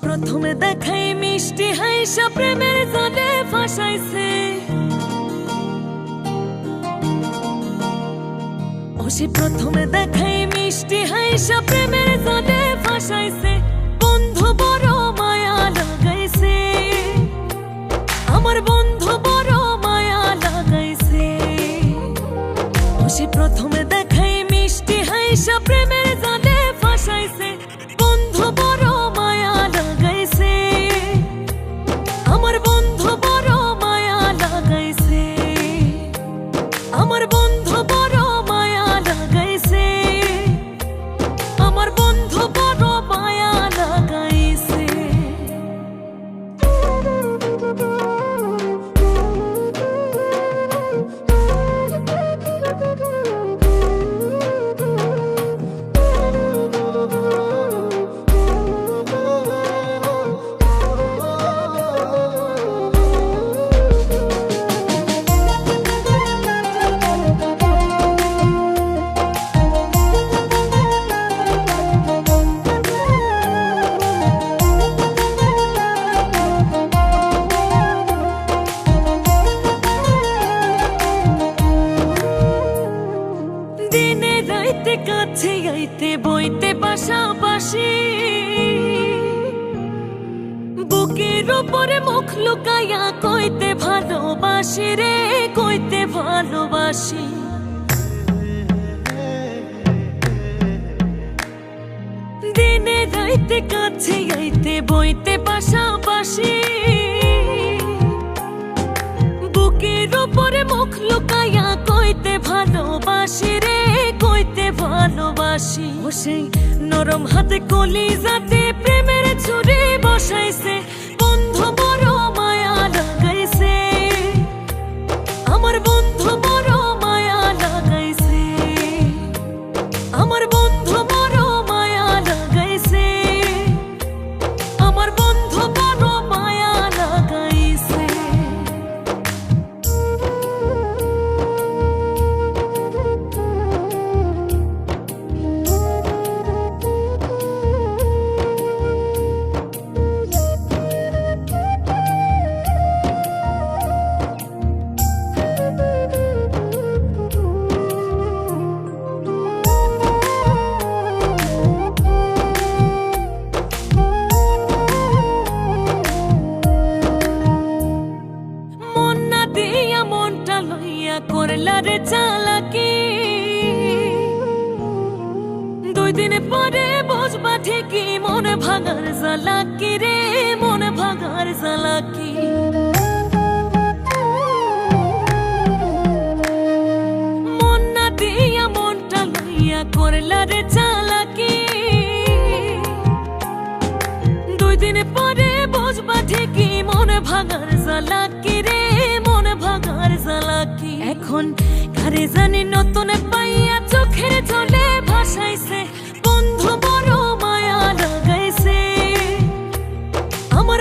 প্রথমে দেখাই মিষ্টি হাইসা প্রেমের জালে ফাঁসাইছে। প্রথমে দেখাই মিষ্টি হাইসা প্রেমের জালে ফাঁসাইছে। বন্ধু বড় মায়া লাগাইছে, আমার বন্ধু বড় মায়া লাগাইছে। প্রথমে দেখাই মিষ্টি হাইসা প্রেমের জালে ফাঁসাইছে। বন্ধু বড় মায়া লাগাইছে, আমার বন্ধু বড় মায়া লাগাইছে। আমার বন্ধু বড় মায়া লাগাইছে, আমার বন্ধু বড় মায়া লাগাইছে। কাছে আইতে বইতে পাশাপাশি, বুকের উপরে মুখ লুকাইয়া কইতে ভালোবাসি রে, কইতে ভালোবাসি। দিনে রাইতে কাছে আইতে বইতে পাশাপাশি, বুকের উপরে মুখ লুকাইয়া কইতে ভালোবাসি রে, কইতে ভালোবাসি। ও সেই নরম হাতে কলিজাতে প্রেমের ছুরি বসাইছে। বন্ধু বড় মায়া লাগাইছে, আমার বন্ধু বড় মায়া লাগাইছে। আমার বন্ধু বড় মায়া লাগাইছে, আমার বন্ধু বড় মায়া লাগাইছে। করলা রে চালাকি, 2 দিন পরে বুঝবা ঠিকই মনে ভাঙার জ্বালাকি রে, মনে ভাঙার জ্বালাকি। মন না দিয়া মনটা লইয়া করলা রে চালাকি, 2 দিন পরে বুঝবা ঠিকই মনে ভাঙার জ্বালাকি রে, মনে ভাঙার জ্বালাকি। এখন কারে জানি নতুন পাইয়া চোখের জলে ভাসাইছে। বন্ধু বড় মায়া লাগাইছে, আমার